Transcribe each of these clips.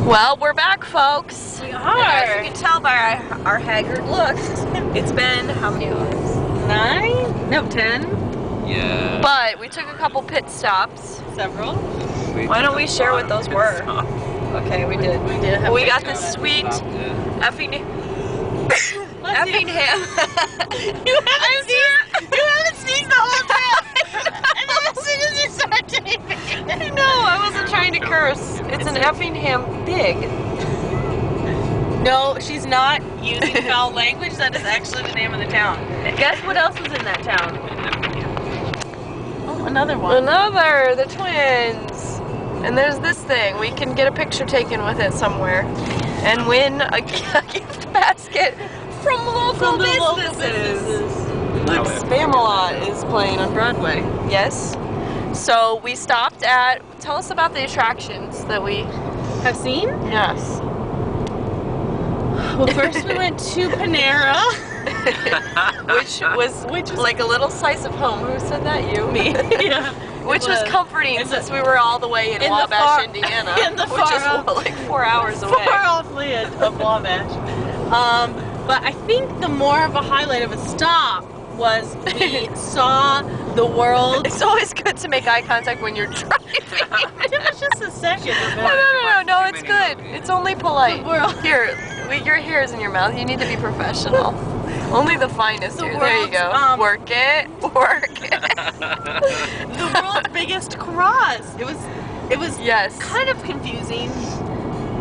Well, we're back, folks. We are. As you can tell by our haggard looks, it's been how many hours? 9? No, 10. Yeah. But we took a couple pit stops. Several. Why don't we share what those were? Okay, we did. We did have We pit got this stops. sweet effing ham. You haven't sneezed the whole time. And then as soon as you start taping it. No, I wasn't trying to curse. It's an effing ham pig. No, she's not using foul language. That is actually the name of the town. Guess what else is in that town? Oh, another one. Another, the twins. And there's this thing. We can get a picture taken with it somewhere and win a gift basket from local businesses. Look, Spamalot is playing on Broadway. Yes. So we stopped at, tell us about the attractions that we Have seen? Yes. Well, first we went to Panera. which was like a little slice of home. Who said that? You? Me. Yeah. Which was comforting since we were all the way in Wabash, Indiana, which is like 4 hours away. Far offly of Wabash. But I think the more of a highlight of a stop was we saw the world. It's always good to make eye contact when you're driving. It was just a second of it. No, it's good. It's only polite. The world. Here, your hair is in your mouth. You need to be professional. Only the finest here. There you go. Work it. The world's biggest cross. It was kind of confusing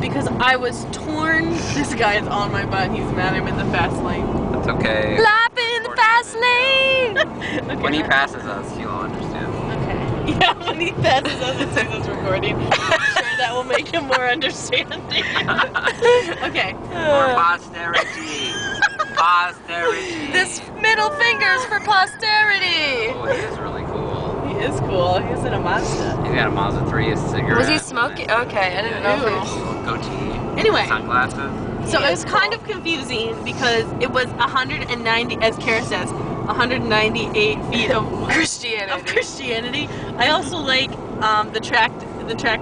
because I was torn. This guy is on my butt. He's mad I'm in the fast lane. That's okay. Lap in the fast lane. Okay. When he passes us, he'll understand. Okay. Yeah, when he passes us and sees us recording, I'm sure that will make him more understanding. Okay. For posterity. Posterity. This middle finger's for posterity. Oh, he is really cool. He is cool. He's in a Mazda. He's got a Mazda 3, a cigarette. Was he smoking? Okay, I didn't know if he was. Goatee. Anyway. Sunglasses. So it was kind of confusing because it was 190, as Kara says, 198 feet of Christianity. I also like the track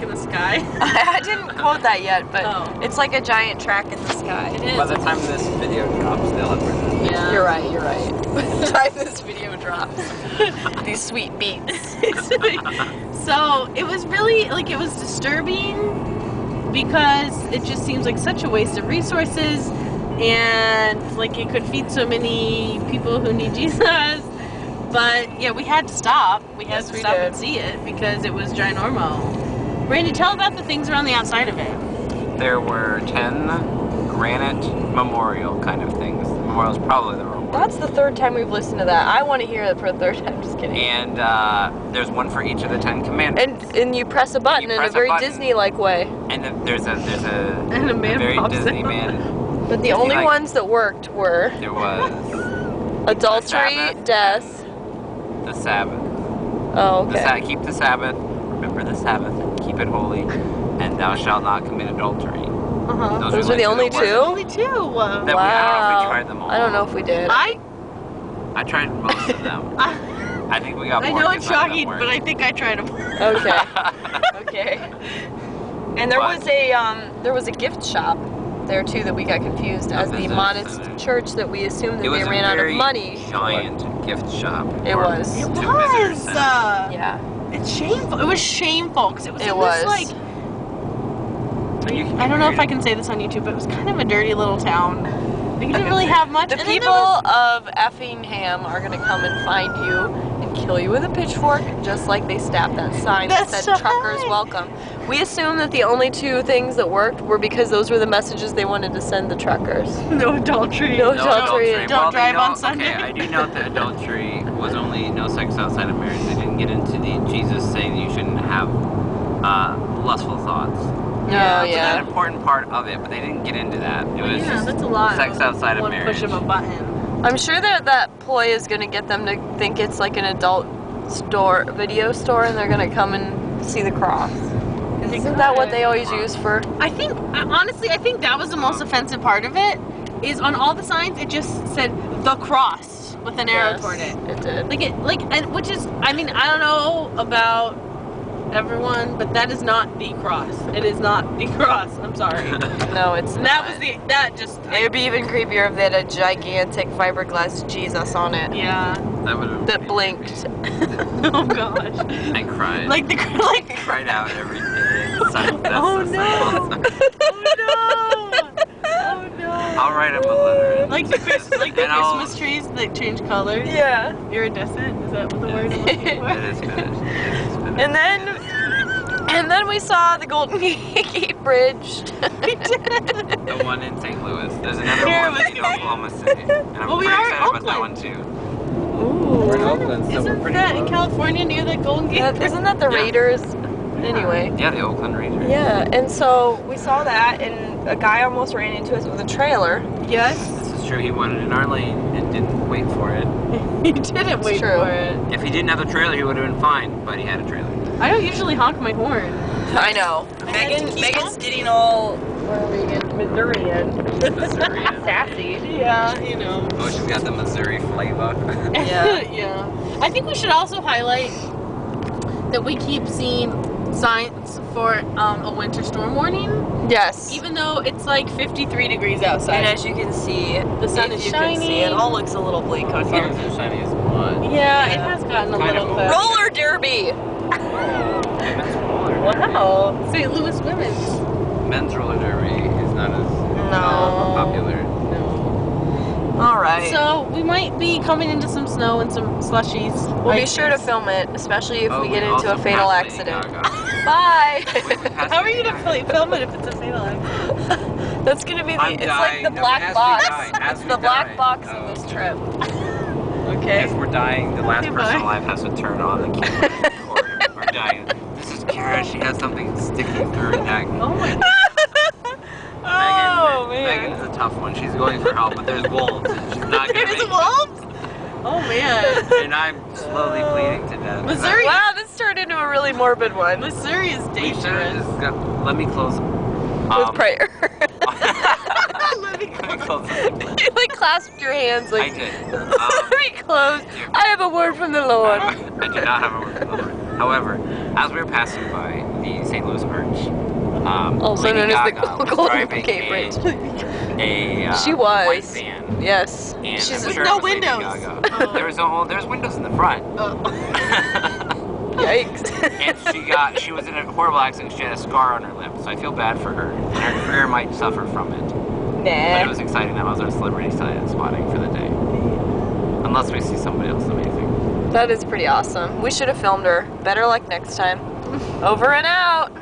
in the sky. I didn't quote that yet, but it's like a giant track in the sky. It is. By the time this video drops, they'll have written it. Yeah. You're right. By the time this video drops, these sweet beats. So it was really, it was disturbing because it just seems like such a waste of resources and it could feed so many people who need Jesus. But yeah, we had to stop. We had to stop and see it because it was ginormo. Randy, tell about the things around the outside of it. There were 10 granite memorial kind of things. Memorial is probably the wrong word. That's the third time we've listened to that. I want to hear it for the third time. Just kidding. And there's one for each of the 10 commandments. And you press a button in a very Disney-like way. And then there's a man very pops Disney out. man. But the only ones that worked were There was adultery, death. the Sabbath. Oh, okay. Keep the Sabbath. Remember the Sabbath. Keep it holy. And thou shalt not commit adultery. Those were the only two? Only two. I don't know if we tried them all. I don't know if we did. I tried most of them. I think we got more. I know it's shocking, but I think I tried them. Okay. Okay. And there was a gift shop there too that we got confused as the modest church that we assumed that they ran out of money. It was a very giant gift shop. It was. It was. Yeah. It's shameful. It was shameful because it was this I don't know if I can say this on YouTube, but it was kind of a dirty little town. They didn't really have much. The people of Effingham are going to come and find you and kill you with a pitchfork, just like they stabbed that sign that said truckers welcome. We assume that the only two things that worked were because those were the messages they wanted to send the truckers. No adultery. No adultery. Don't drive on Sunday. Okay, I do note that adultery was only no sex outside of marriage. They didn't get into the Jesus saying you shouldn't have lustful thoughts. That's an important part of it, but they didn't get into that. It was just that's a lot. Sex outside of One marriage. push of a button. I'm sure that ploy is going to get them to think it's like an adult video store, and they're going to come and see the cross. Isn't that what they always use for? Honestly, I think that was the most offensive part of it, is on all the signs, it just said the cross with an arrow toward it. It did. Which is, I mean, I don't know about everyone, but that is not the cross. It is not the cross. I'm sorry. No, it's And not. That It would be even creepier if they had a gigantic fiberglass Jesus on it yeah. That would have that blinked. Oh gosh. I cried. Like the I cried out every day. Oh, no. Oh no. Oh no. I'll write him a letter. Like the And I'll- Christmas trees that change colors. Yeah. Iridescent. Is that what the word I'm looking for? It is finished. It is finished. And then we saw the Golden Gate Bridge. The one in St. Louis. There's another Here one in Oklahoma City. And I'm Well, we pretty are in excited about that one Oakland. too. Ooh. We're in Oakland, so we're Isn't pretty that in close. California near the Golden Gate Bridge? Isn't that the Yeah. Raiders? Anyway. Yeah, the Oakland Rangers. Yeah, and so we saw that, and a guy almost ran into us with a trailer. Yes. This is true. He wanted in our lane and didn't wait for it. He didn't wait true. for it. If he didn't have the trailer, he would have been fine, but he had a trailer. I don't usually honk my horn. I know. I had to keep Megan's on. getting all, where are we again? Missourian. Missourian. Sassy. Yeah, you know. Oh, she's got the Missouri flavor. Yeah. Yeah. I think we should also highlight that we keep seeing signs for a winter storm warning, Yes. even though it's like 53 degrees outside. And as you can see, The sun if is you can see, shining. it all looks a little bleak on here. Sun's as shiny as mud. yeah, it has gotten a Kind little of bit. Roller derby. Men's roller Wow. St. Louis Women's. Men's roller derby is not as No. popular. No. All right. So we might be coming into some snow and some slushies. We'll be ices. sure to film it, especially if Oh, we get into also a fatal passed Lady accident. Gaga. Bye. We passed How are Lady you Gaga. gonna film it if it's a fatal accident? That's gonna be the. I'm It's dying. like the No, black as we box. die, as It's we the black die. box Oh. of this trip. Okay. If we're dying, the last Okay, person bye. alive has to turn on the camera and record. We're dying. This is Kara. She has something sticking through her neck. Oh my god. Oh Megan man. is a tough one. She's going for help, but there's wolves, and she's not gonna There's make it. wolves? Oh man. And I'm slowly bleeding to death. Missouri- Wow, this turned into a really morbid one. Missouri is We should have dangerous. just got. Let me close. With prayer. Let me Let me close. You like clasped your hands I like. did. Let me close. I have a word from the Lord. I do not have a word for the Lord. However, as we were passing by the St. Louis Bridge, Also Lady known as the Gaga was Golden driving Gate Bridge. a She was. white van. Yes. And She's I'm With sure no it was Lady windows. Gaga. Oh. There's windows in the front. Yikes. And she was in a horrible accident. She had a scar on her lip, so I feel bad for her. And her career might suffer from it. But it Nah. was exciting. That was our celebrity spotting for the day. Unless we see somebody else amazing. That is pretty awesome. We should have filmed her. Better luck next time. Over and out.